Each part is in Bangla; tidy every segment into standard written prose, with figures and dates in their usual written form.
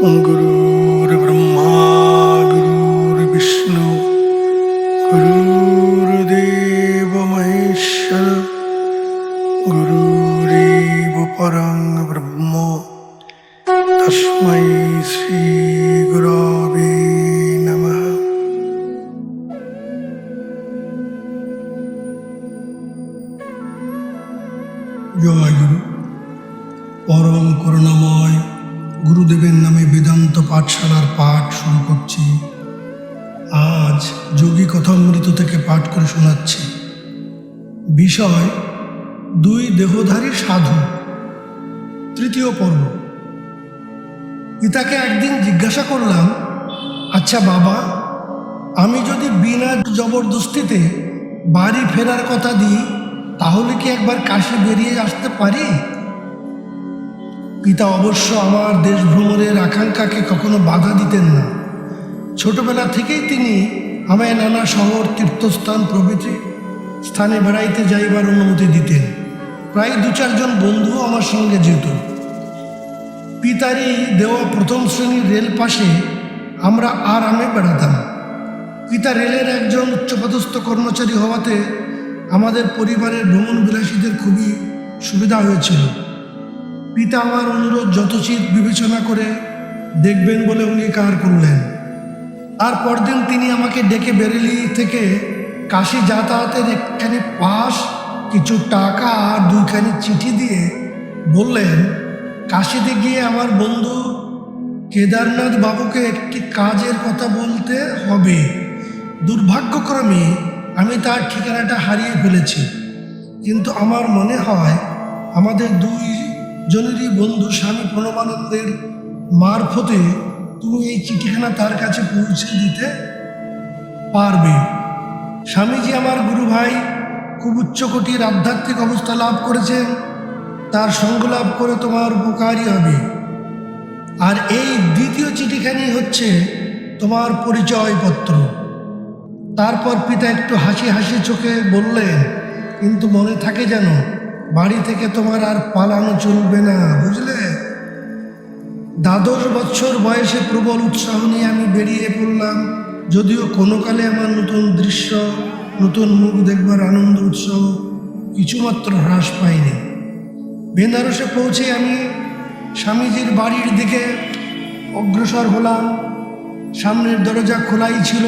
गुरुर्ब्रह्मा गुरुर्विष्णु गुरुर्देव महेश्वर गुरुरेव परं ब्रह्म तस्मै श्री गुरवे नमः। জয় গুরু। পরম করুণাময় গুরুদেবের নামে বেদান্ত পাঠশালার পাঠ শুরু করছি। আজ যোগী কথামৃত থেকে পাঠ করে শোনাচ্ছি। বিষয় দুই দেহধারী সাধু, তৃতীয় পর্ব। পিতাকে একদিন জিজ্ঞাসা করলাম, আচ্ছা বাবা, আমি যদি বিনা জবরদস্তিতে বাড়ি ফেরার কথা দিই তাহলে কি একবার কাশী বেরিয়ে আসতে পারি? পিতা অবশ্য আমার দেশ ভ্রমণের আকাঙ্ক্ষাকে কখনো বাধা দিতেন না। ছোটবেলা থেকেই তিনি আমায় নানা শহর, তীর্থস্থান প্রভৃতি স্থানে বেড়াইতে যাইবার অনুমতি দিতেন। প্রায় 2-4 জন বন্ধুও আমার সঙ্গে যেত। পিতারই দেওয়া প্রথম শ্রেণীর রেল পাশে আমরা আরামে বেড়াতাম। পিতা রেলের একজন উচ্চপদস্থ কর্মচারী হওয়াতে আমাদের পরিবারের ভ্রমণ বিলাসীদের খুবই সুবিধা হয়েছিল। পিতা আমার অনুরোধ যথোচিত বিবেচনা করে দেখবেন বলে অঙ্গীকার করলেন। তার পরদিন তিনি আমাকে ডেকে বেরেলি থেকে কাশী যাতায়াতের একখানি পাস, কিছু টাকা আর 2খানি চিঠি দিয়ে বললেন, কাশীতে গিয়ে আমার বন্ধু কেদারনাথ বাবুকে একটি কাজের কথা বলতে হবে। দুর্ভাগ্যক্রমে আমি তার ঠিকানাটা হারিয়ে ফেলেছি, কিন্তু আমার মনে হয় আমাদের 2 জনেরই বন্ধু স্বামী প্রণবানন্দের মারফতে তুমি এই চিঠিখানা তার কাছে পৌঁছে দিতে পারবে। স্বামীজি আমার গুরু ভাই খুব উচ্চকোটির আধ্যাত্মিক অবস্থা লাভ করেছেন, তার সঙ্গ লাভ করে তোমার উপকারই হবে। আর এই দ্বিতীয় চিঠিখানি হচ্ছে তোমার পরিচয়পত্র। তারপর পিতা একটু হাসি হাসি চোখে বললেন, কিন্তু মনে থাকে যেন বাড়ি থেকে তোমার আর পালানো চলবে না, বুঝলে? 12 বছর বয়সে প্রবল উৎসাহ নিয়ে আমি বেরিয়ে পড়লাম। যদিও কোনো কালে আমার নতুন দৃশ্য, নতুন মুখ দেখবার আনন্দ উৎসাহ কিছুমাত্র হ্রাস পায়নি। বেনারসে পৌঁছে আমি স্বামীজির বাড়ির দিকে অগ্রসর হলাম। সামনের দরজা খোলাই ছিল।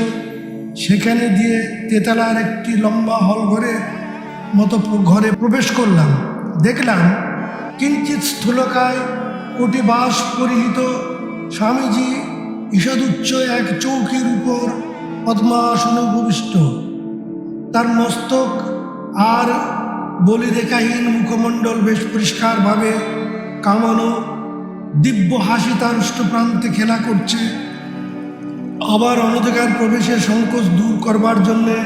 সেখানে দিয়ে তেতলার একটি লম্বা হল ঘরে প্রবেশ করলাম। দেখলাম কিঞ্চিৎ স্থূলকায় কোটিবাস পরিহিত স্বামীজি ঈষদুচ্চ এক চৌকির উপর পদ্মাসনে উপবিষ্ট। তার মস্তক আর বলিরেখাহীন মুখমণ্ডল বেশ পরিষ্কারভাবে কামানো। দিব্য হাসি তার উষ্ঠপ্রান্তে খেলা করছে। আবার অনধিকার প্রবেশের সংকোচ দূর করবার জন্যে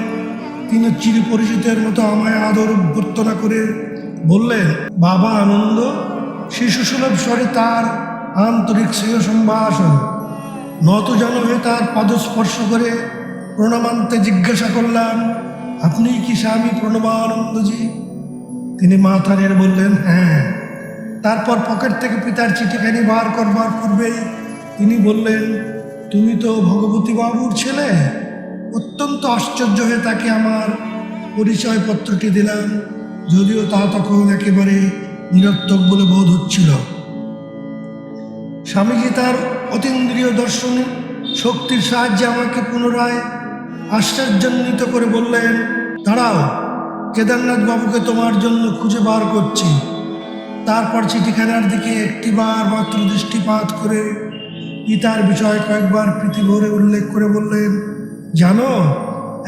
তিনি চিরপরিচিতের মতো আমায় আদর অভ্যর্থনা করে বললেন, বাবা আনন্দ। শিশুসুলভ স্বরে তার আন্তরিক স্নেহ সম্ভাষণ। নতজানু হয়ে তার পদস্পর্শ করে প্রণামান্তে জিজ্ঞাসা করলাম, আপনি কি স্বামী প্রণবানন্দজি? তিনি মাথা নেড়ে বললেন, হ্যাঁ। তারপর পকেট থেকে পিতার চিঠিখানি বার করবার পূর্বেই তিনি বললেন, তুমি তো ভগবতী বাবুর ছেলে। অত্যন্ত আশ্চর্য হয়ে তাকে আমার পরিচয়পত্রটি দিলাম, যদিও তা তখন একেবারে নিরর্থক বলে বোধ হচ্ছিল। স্বামীজি তার অতীন্দ্রিয় দর্শন শক্তির সাহায্যে আমাকে পুনরায় আশ্চর্যান্বিত করে বললেন, দাঁড়াও, কেদারনাথ বাবুকে তোমার জন্য খুঁজে বার করছি। তারপর চিঠিখানার দিকে একটিবার মাত্র দৃষ্টিপাত করে পিতার বিষয়ে কয়েকবার প্রীতি ভরে উল্লেখ করে বললেন, জানো,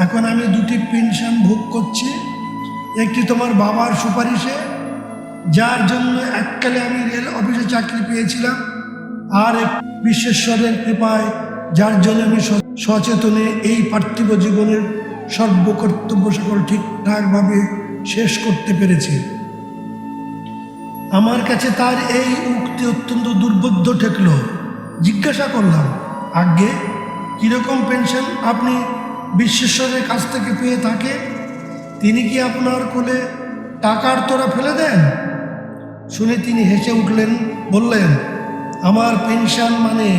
এখন আমি 2টি পেনশন ভোগ করছি। একটি তোমার বাবার সুপারিশে, যার জন্য এককালে আমি রেল অফিসে চাকরি পেয়েছিলাম, আর এক বিশ্বেশ্বরের কৃপায়, যার জন্য আমি সচেতনে এই পার্থিব জীবনের সর্বকর্তব্য সকল ঠিকঠাকভাবে শেষ করতে পেরেছি। আমার কাছে তার এই উক্তি অত্যন্ত দুর্বোধ্য ঠেকল। জিজ্ঞাসা করলাম, আজ্ঞে, কীরকম পেনশন আপনি বিশ্বেশ্বরের কাছ থেকে পেয়ে থাকে? তিনি কি আপনার কোলে টাকার তোড়া ফেলে দেন? শুনে তিনি হেসে উঠলেন, বললেন, আমার পেনশন মানে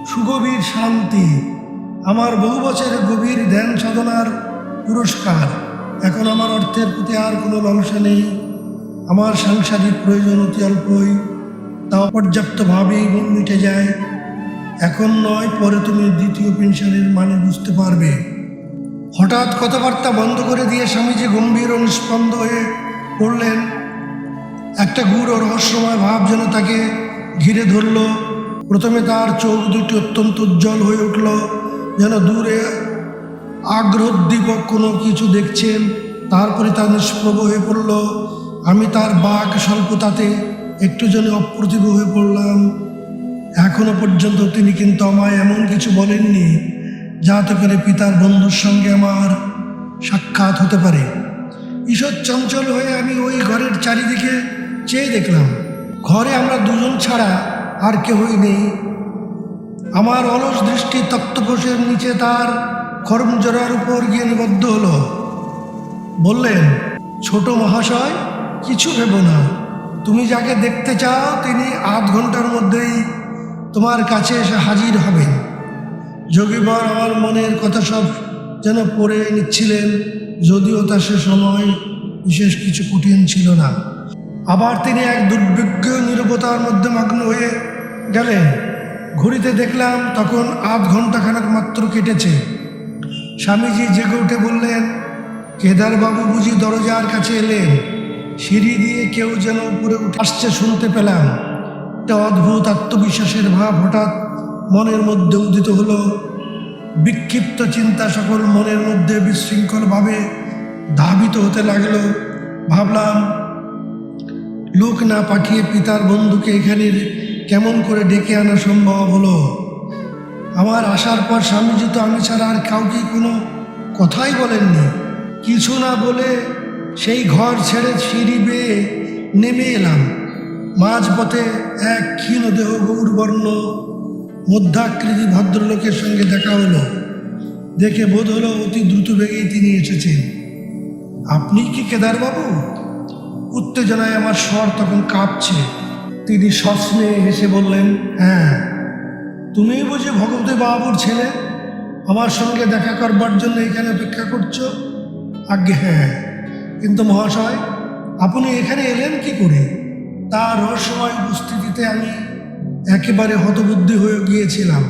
সুগভীর শান্তি, আমার বহু বছরের গভীর ধ্যান সাধনার পুরস্কার। এখন আমার অর্থের প্রতি আর কোনো লালসা নেই। আমার সাংসারিক প্রয়োজন অতি অল্পই, তাও পর্যাপ্তভাবেই মিটে যায়। এখন নয়, পরে তুমি দ্বিতীয় পেনশনের মানে বুঝতে পারবে। হঠাৎ কথাবার্তা বন্ধ করে দিয়ে স্বামীজি গম্ভীর ও নিস্পন্দ হয়ে পড়লেন। একটা গূঢ় ও রহস্যময় ভাব যেন তাকে ঘিরে ধরল। প্রথমে তার চোখ দুটি অত্যন্ত উজ্জ্বল হয়ে উঠল, যেন দূরে আগ্রহোদ্দীপক কোনো কিছু দেখছেন। তারপরে তা নিষ্প্রভ হয়ে পড়ল। আমি তার বাক স্বল্পতাতে একটু যেন অপ্রতিভ হয়ে পড়লাম। এখনো পর্যন্ত তিনি কিন্তু আমায় এমন কিছু বলেননি যাতে করে পিতার বন্ধুর সঙ্গে আমার সাক্ষাৎ হতে পারে। ঈষৎ চঞ্চল হয়ে আমি ওই ঘরের চারিদিকে চেয়ে দেখলাম। ঘরে আমরা দুজন ছাড়া আর কেউই নেই। আমার অলস দৃষ্টি তক্তপোষের নিচে তার খরমজোড়ার উপর গিয়ে নিবদ্ধ হলো। বললেন, ছোট মহাশয়, কিছু ভেবো না। তুমি যাকে দেখতে চাও তিনি আধ ঘন্টার মধ্যেই তোমার কাছে এসে হাজির হবেন। যোগীবর আমার মনের কথা সব যেন পড়ে নিচ্ছিলেন, যদিও তা সে সময় বিশেষ কিছু কঠিন ছিল না। আবার তিনি এক দুর্ভিজ্ঞ নীরবতার মধ্যে মগ্ন হয়ে গেলেন। ঘড়িতে দেখলাম তখন আধ ঘন্টাখানেক মাত্র কেটেছে। স্বামীজি জেগে উঠে বললেন, কেদারবাবু বুঝি দরজার কাছে এলেন? সিঁড়ি দিয়ে কেউ যেন উপরে উঠে আসছে শুনতে পেলাম। একটা অদ্ভুত আত্মবিশ্বাসের ভাব হঠাৎ মনের মধ্যে উদিত হলো। বিক্ষিপ্ত চিন্তা সকল মনের মধ্যে বিশৃঙ্খলভাবে ধাবিত হতে লাগলো। ভাবলাম, লোক না পাঠিয়ে পিতার বন্ধুকে এখানে কেমন করে ডেকে আনা সম্ভব হলো? আমার আসার পর স্বামীজি তো আমি ছাড়া আর কাউকে কোনো কথাই বলেননি। কিছু না বলে সেই ঘর ছেড়ে সিঁড়ি বেয়ে নেমে এলাম। মাঝপথে এক ক্ষীণ দেহ গৌরবর্ণ মধ্যাকৃতি ভদ্রলোকের সঙ্গে দেখা হলো। দেখে বোধ হলো অতি দ্রুত বেগেই তিনি এসেছেন। আপনি কি কেদারবাবু? উত্তেজনায় আমার স্বর তখন কাঁপছে। তিনি সস্নে হেসে বললেন, হ্যাঁ, তুমি বুঝি ভগবতী বাবুর ছেলে? আমার সঙ্গে দেখা করবার জন্য এখানে অপেক্ষা করছো? আজ্ঞে হ্যাঁ, কিন্তু মহাশয়, আপনি এখানে এলেন কি করে? তার রহস্যময় উপস্থিতিতে আমি একেবারে হতবুদ্ধি হয়ে গিয়েছিলাম।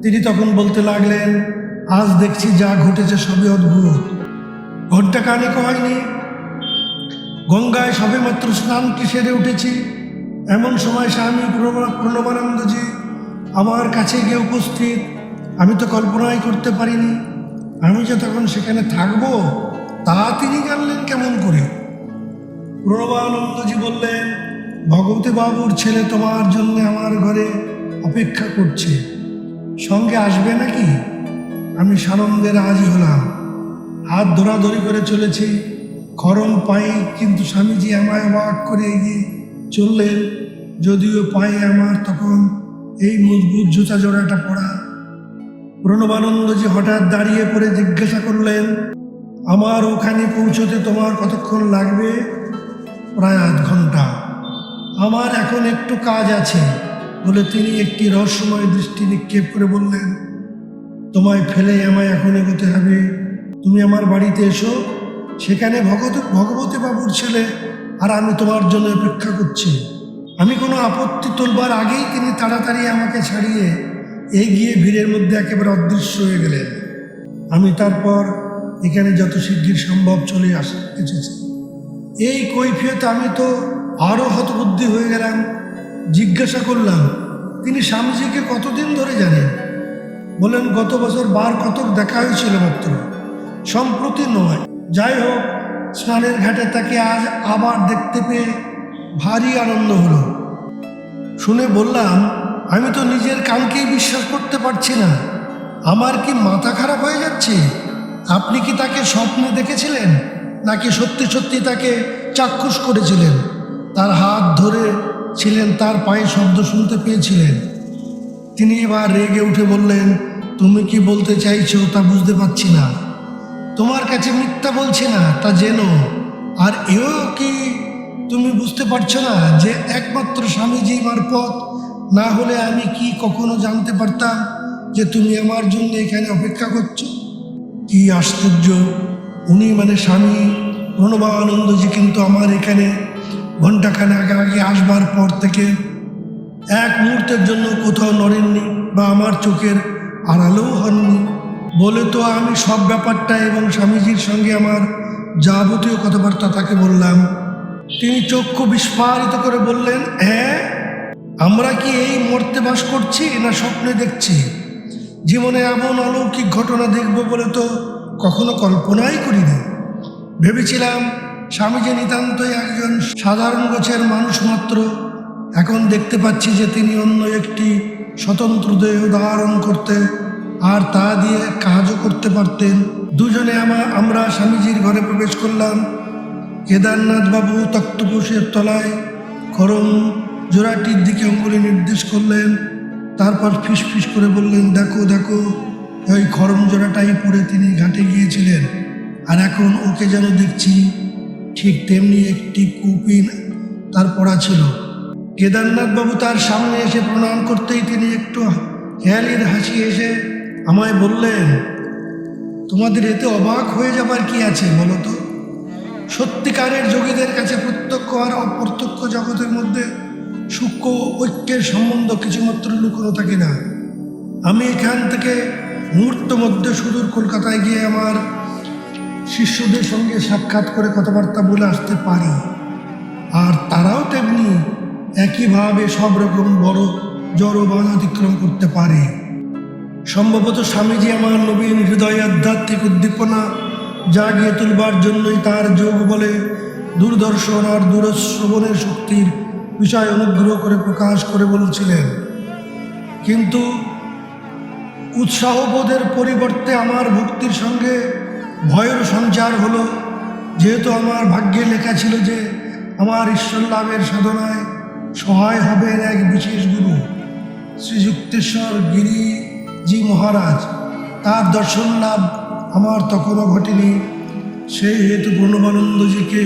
তিনি তখন বলতে লাগলেন, আজ দেখছি যা ঘটেছে সবই অদ্ভুত। ঘন্টা কানেক হয়নি, গঙ্গায় সবেমাত্র স্নানটি সেরে উঠেছি। এমন সময় স্বামী প্রণবানন্দজি আমার কাছে গিয়ে উপস্থিত। আমি তো কল্পনাই করতে পারিনি আমি যে তখন সেখানে থাকবো, তা তিনি জানলেন কেমন করে? প্রণবানন্দজি বললেন, ভগবতী বাবুর ছেলে তোমার জন্য আমার ঘরে অপেক্ষা করছে, সঙ্গে আসবে নাকি? আমি সানন্দে রাজি হলাম। হাত ধরাধরি করে চলেছি, খরম পাই, কিন্তু স্বামীজি আমায় অবাক করে এগিয়ে চললেন, যদিও পায়ে আমার তখন এই মজবুত জুতা জোড়াটা পড়া। প্রণবানন্দজি হঠাৎ দাঁড়িয়ে পড়ে জিজ্ঞাসা করলেন, আমার ওখানে পৌঁছতে তোমার কতক্ষণ লাগবে? প্রায় আধ ঘন্টা। আমার এখন একটু কাজ আছে বলে তিনি একটি রহস্যময় দৃষ্টি নিক্ষেপ করে বললেন, তোমায় ফেলে আমায় এখন এগোতে হবে। তুমি আমার বাড়িতে এসো, সেখানে ভগবতী বাবুর ছেলে আর আমি তোমার জন্য অপেক্ষা করছি। আমি কোনো আপত্তি তোলবার আগেই তিনি তাড়াতাড়ি আমাকে ছাড়িয়ে এগিয়ে ভিড়ের মধ্যে একেবারে অদৃশ্য হয়ে গেলেন। আমি তারপর এখানে যত শিগগির সম্ভব চলে এসেছি। এই কৈফিয়তে আমি তো আরও হতবুদ্ধি হয়ে গেলাম। জিজ্ঞাসা করলাম, তিনি স্বামীজিকে কতদিন ধরে জানেন? বলেন, গত বছর বার কতক দেখা হয়েছিল মাত্র, সম্প্রতি নয়। যাই হোক, স্নানের ঘাটে তাকে আজ আবার দেখতে পেয়ে ভারী আনন্দ হলো। শুনে বললাম, আমি তো নিজের কানকেই বিশ্বাস করতে পারছি না। আমার কি মাথা খারাপ হয়ে যাচ্ছে? আপনি কি তাকে স্বপ্নে দেখেছিলেন, নাকি সত্যি সত্যি তাকে চাক্ষুষ করেছিলেন? তার হাত ধরে ছিলেন, তার পায়ে শব্দ শুনতে পেয়েছিলেন। তিনি এবার রেগে উঠে বললেন, তুমি কি বলতে চাইছো তা বুঝতে পারছি না। তোমার কাছে মিথ্যা বলছি না তা জেনো। আর এও কি তুমি বুঝতে পারছো না যে একমাত্র স্বামীজি মারফত না হলে আমি কি কখনো জানতে পারতাম যে তুমি আমার জন্য এখানে অপেক্ষা করছো? কি আশ্চর্য! উনি মানে স্বামী প্রণবানন্দজি কিন্তু আমার এখানে ঘণ্টাখানেক আগে আসবার পর থেকে এক মুহূর্তের জন্য কোথাও নড়েননি বা আমার চোখের আড়ালেও হননি। বলে তো আমি সব ব্যাপারটা এবং স্বামীজির সঙ্গে আমার যাবতীয় কথাবার্তা তাকে বললাম। তিনি চক্ষু বিস্ফারিত করে বললেন, হ্যাঁ, আমরা কি এই মর্তে বাস করছি না স্বপ্নে দেখছি? জীবনে এমন অলৌকিক ঘটনা দেখব বলে তো কখনো কল্পনাই করিনি। ভেবেছিলাম স্বামীজি নিতান্তই একজন সাধারণ গোছের মানুষ মাত্র। এখন দেখতে পাচ্ছি যে তিনি অন্য একটি স্বতন্ত্র দেহ ধারণ করতে আর তা দিয়ে কাজও করতে পারতেন। দুজনে আমরা স্বামীজির ঘরে প্রবেশ করলাম। কেদারনাথ বাবু তক্তপোষের তলায় খরম জোড়াটির দিকে অঙ্গুলি নির্দেশ করলেন। তারপর ফিসফিস করে বললেন, দেখো দেখো, ওই খরম জোড়াটাই পরে তিনি ঘাটে গিয়েছিলেন, আর এখন ওকে যেন দেখছি ঠিক তেমনি একটি কুপিন তার পড়া ছিল। কেদারনাথ বাবু তার সামনে এসে প্রণাম করতেই তিনি একটু হেয়ালির হাসি এসে আমায় বললেন, তোমাদের এতে অবাক হয়ে যাবার কি আছে বলো তো? সত্যিকারের যোগীদের কাছে প্রত্যক্ষ আর অপ্রত্যক্ষ জগতের মধ্যে সূক্ষ্ম ঐক্যের সম্বন্ধ কিছুমাত্র লুকোনো থাকে না। আমি এখান থেকে মুহূর্ত মধ্যে সুদূর কলকাতায় গিয়ে আমার শিষ্যদের সঙ্গে সাক্ষাৎ করে কথাবার্তা বলে আসতে পারি, আর তারাও তেমনি একইভাবে সব রকম বড় জড় বাধা অতিক্রম করতে পারে। সম্ভবত স্বামীজি আমার নবীন হৃদয়ে আধ্যাত্মিক উদ্দীপনা জাগিয়ে তুলবার জন্যই তার যোগ বলে দূরদর্শন আর দূরশ্রবণের শক্তির বিষয় অনুগ্রহ করে প্রকাশ করে বলছিলেন। কিন্তু উৎসাহবোধের পরিবর্তে আমার ভক্তির সঙ্গে ভয়ের সঞ্চার হলো, যেহেতু আমার ভাগ্যে লেখা ছিল যে আমার ঈশ্বর লাভের সাধনায় সহায় হবেন এক বিশেষ গুরু, শ্রীযুক্তেশ্বর গিরিজি মহারাজ। তার দর্শন লাভ আমার তখনও ঘটেনি। সেই হেতু প্রণবানন্দজিকে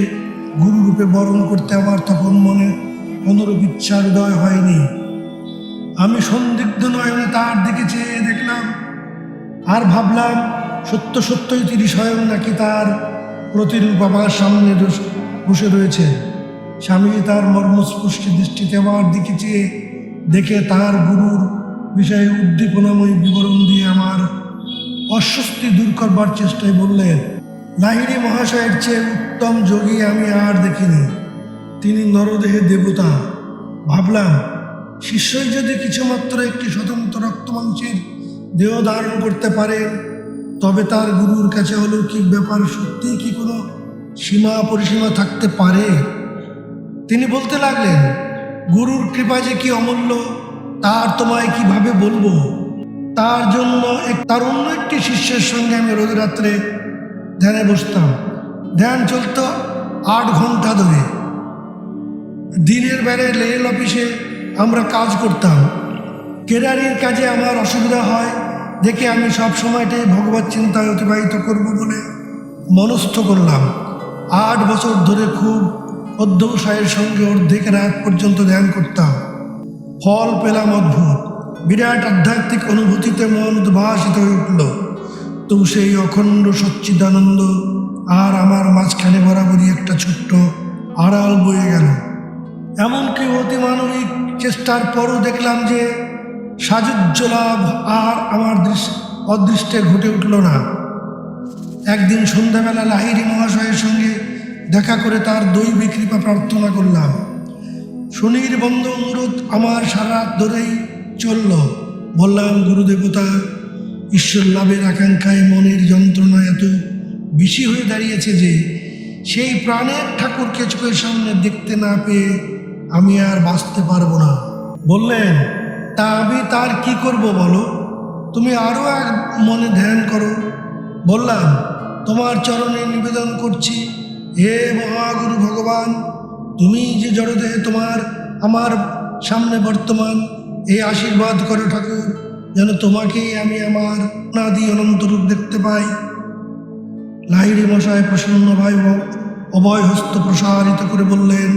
গুরুরূপে বরণ করতে আমার তখন মনে অনুরূপ ইচ্ছার উদয় হয়নি। আমি সন্দিগ্ধ নয়নে তার দিকে চেয়ে দেখলাম আর ভাবলাম, সত্য সত্যই তিনি স্বয়ং নাকি তার প্রতিরূপ আমার সামনে বসে রয়েছে। স্বামীজি তার মর্মস্পর্শী দৃষ্টিতে আমার দিকে চেয়ে দেখে তার গুরুর বিষয়ে উদ্দীপনাময় বিবরণ দিয়ে আমার অস্বস্তি দূর করবার চেষ্টায় বললেন, লাহিড়ী মহাশয়ের চেয়ে উত্তম যোগী আমি আর দেখিনি। তিনি নরদেহে দেবতা। ভাবলাম, শিষ্যই যদি কিছুমাত্র একটি স্বতন্ত্র রক্তমাংসের দেহ ধারণ করতে পারে, তবে তার গুরুর কাছে অলৌকিক ব্যাপার সত্যিই কি কোনো সীমা পরিসীমা থাকতে পারে? তিনি বলতে লাগলেন, গুরুর কৃপা যে কি অমূল্য তার তোমায় কিভাবে বলবো। তার জন্য তার অন্য একটি শিষ্যের সঙ্গে আমি রোজ রাত্রে ধ্যানে বসতাম। ধ্যান চলত 8 ঘন্টা ধরে। দিনের বেলায় রেল অফিসে আমরা কাজ করতাম। কেরারির কাজে আমার অসুবিধা হয় দেখে আমি সব সময়টাই ভগবত চিন্তায় অতিবাহিত করব বলে মনস্থ করলাম। 8 বছর ধরে খুব অধ্যবসায়ের সঙ্গে অর্ধেক রাত পর্যন্ত ধ্যান করতাম। ফল পেলাম অদ্ভুত। বিরাট আধ্যাত্মিক অনুভূতিতে মন উদ্ভাসিত হয়ে উঠল। তবু সেই অখণ্ড সচ্চিদানন্দ আর আমার মাঝখানে বরাবরই একটা ছোট্ট আড়াল বয়ে গেল। এমনকি অতিমানবিক চেষ্টার পরও দেখলাম যে সাযুজ্য লাভ আর আমার অদৃষ্টে ঘটে উঠল না। একদিন সন্ধ্যাবেলা লাহিড়ী মহাশয়ের সঙ্গে দেখা করে তার দৈবিক কৃপা প্রার্থনা করলাম। সুনির্বন্ধ অনুরোধ আমার সারা রাত ধরেই চলল। বললাম, গুরুদেবতা, ঈশ্বর লাভের আকাঙ্ক্ষায় মনের যন্ত্রণা এত বেশি হয়ে দাঁড়িয়েছে যে সেই প্রাণের ঠাকুরকে চোখের সামনে দেখতে না পেয়ে আমি আর বাঁচতে পারবো না। বললেন, তা আমি তার কি করব বলো? তুমি আরও এক মনে ধ্যান করো। বললাম, তোমার চরণে নিবেদন করছি, হে মহাগুরু ভগবান, তুমি যে জড়দেহে আমার সামনে বর্তমান, এই আশীর্বাদ করো ঠাকুর, যেন তোমাকেই আমি আমার অনাদি অনন্ত রূপ দেখতে পাই। লাহিড়ী মশাই প্রসন্ন ভাই অভয় হস্ত প্রসারিত করে বললেন,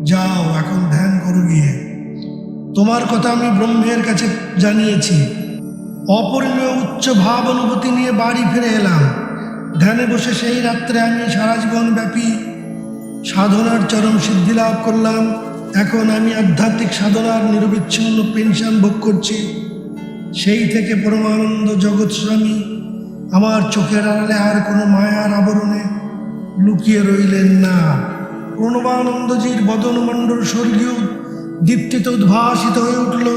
যাও এখন ধ্যান করো গিয়ে। তোমার কথা আমি ব্রহ্মের কাছে জানিয়েছি। অপরিমেয় উচ্চ ভাব অনুভূতি নিয়ে বাড়ি ফিরে এলাম। ধ্যানে বসে সেই রাত্রে আমি সারা জীবন ব্যাপী সাধনার চরম সিদ্ধি লাভ করলাম। এখন আমি আধ্যাত্মিক সাধনার নিরবিচ্ছিন্ন পেনশন ভোগ করছি। সেই থেকে পরমানন্দ জগৎ স্বামী আমার চোখের আড়ালে আর কোনো মায়ার আবরণে লুকিয়ে রইলেন না। প্রণবানন্দজির বদনমণ্ডল স্বর্গীয় দীপ্তিতে উদ্ভাসিত হয়ে উঠল।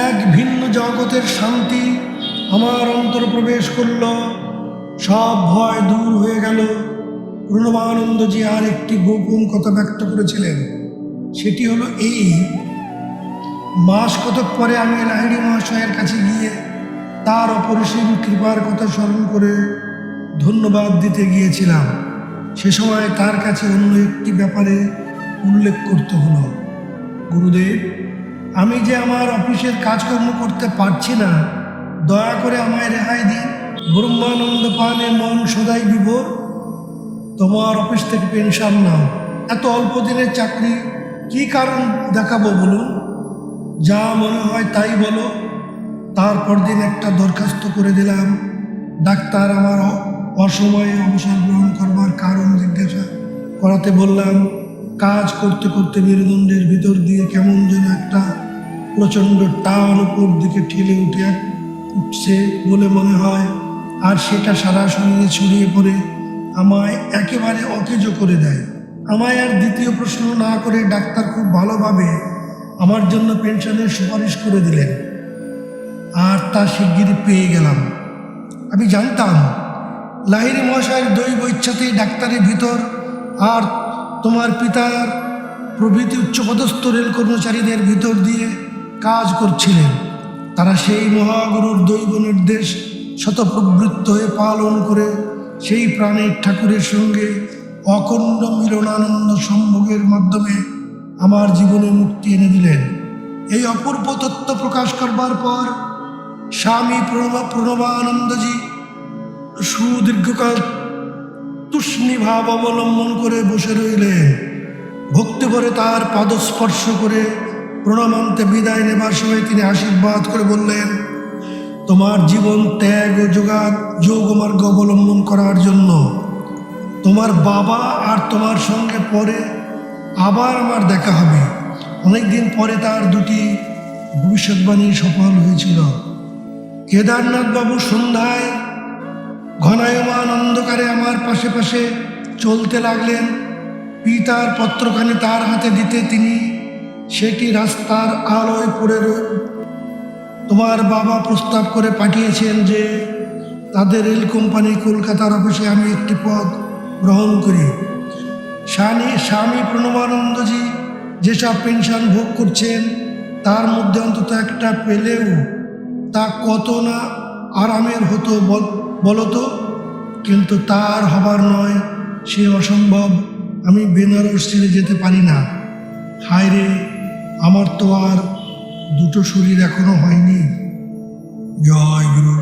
এক ভিন্ন জগতের শান্তি আমার অন্তর প্রবেশ করল। সব ভয় দূর হয়ে গেল। প্রণবানন্দজি আর একটি গোপন কথা ব্যক্ত করেছিলেন। সেটি হলো এই, মাস কতক পরে আমি লাহিড়ী মহাশয়ের কাছে গিয়ে তার অপরিসীম কৃপার কথা স্মরণ করে ধন্যবাদ দিতে গিয়েছিলাম। সে সময় তার কাছে অন্য একটি ব্যাপারে উল্লেখ করতে হলো। গুরুদেব, আমি যে আমার অফিসের কাজকর্ম করতে পারছি না, দয়া করে আমায় রেহাই দিন। ব্রহ্মানন্দ পানে মন সদাই বিভোর। তোমার অফিস থেকে পেনশন নাও। এত অল্প দিনের চাকরি, কি কারণ দেখাবো বলুন? যা মনে হয় তাই বলো। তারপর দিন একটা দরখাস্ত করে দিলাম। ডাক্তার আমার অসময়ে অবসর গ্রহণ করবার কারণ জিজ্ঞাসা করাতে বললাম। কাজ করতে করতে মেরুদণ্ডের ভিতর দিয়ে কেমন যেন একটা প্রচণ্ড টান উপর দিকে ঠেলে উঠছে বলে মনে হয়, আর সেটা সারা শরীরে ছড়িয়ে পড়ে আমায় একেবারে অকেজো করে দেয়। আমায় আর দ্বিতীয় প্রশ্ন না করে ডাক্তার খুব ভালোভাবে আমার জন্য পেনশনের সুপারিশ করে দিলেন, আর তা শিগগিরই পেয়ে গেলাম। আমি জানতাম লাহিড়ী মহাশয়ের দৈব ইচ্ছাতেই ডাক্তারের ভিতর আর তোমার পিতার প্রভৃতি উচ্চপদস্থ রেল কর্মচারীদের ভিতর দিয়ে কাজ করছিলেন। তারা সেই মহাগুরুর দৈব নির্দেশ শতপ্রবৃত্ত হয়ে পালন করে সেই প্রাণের ঠাকুরের সঙ্গে অখণ্ড মিলনানন্দ সম্ভোগের মাধ্যমে আমার জীবনে মুক্তি এনে দিলেন। এই অপূর্ব তত্ত্ব প্রকাশ করবার পর স্বামী প্রণবানন্দজি সুদীর্ঘকাল তুষ্ণী ভাব অবলম্বন করে বসে রইলেন। ভক্তি করে তার পাদস্পর্শ করে প্রণামান্তে বিদায় নেবার সময় তিনি আশীর্বাদ করে বললেন, তোমার জীবন ত্যাগ ও যোগমার্গ অবলম্বন করার জন্য তোমার বাবা আর তোমার সঙ্গে পরে আবার আমার দেখা হবে। অনেকদিন পরে তার দুটি ভবিষ্যৎবাণী সফল হয়েছিল। কেদারনাথ বাবু সন্ধ্যায় ঘনায়মান অন্ধকারে আমার পাশে পাশে চলতে লাগলেন। পিতার পত্রখানি তার হাতে দিতে তিনি সেটি রাস্তার আলোয় পড়ে তোমার বাবা প্রস্তাব করে পাঠিয়েছেন যে তাদের রেল কোম্পানি কলকাতার অফিসে আমি একটি পদ গ্রহণ করি। স্বামী প্রণবানন্দজি যেসব পেনশন ভোগ করছেন তার মধ্যে অন্তত একটা পেলেও তা কত না আরামের হতো বলতো। কিন্তু তার হবার নয়, সে অসম্ভব। আমি বেনারস ছেড়ে যেতে পারি না। হায় রে, আমার তো আর দুটো শরীর এখনো হয়নি। জয় গুরু।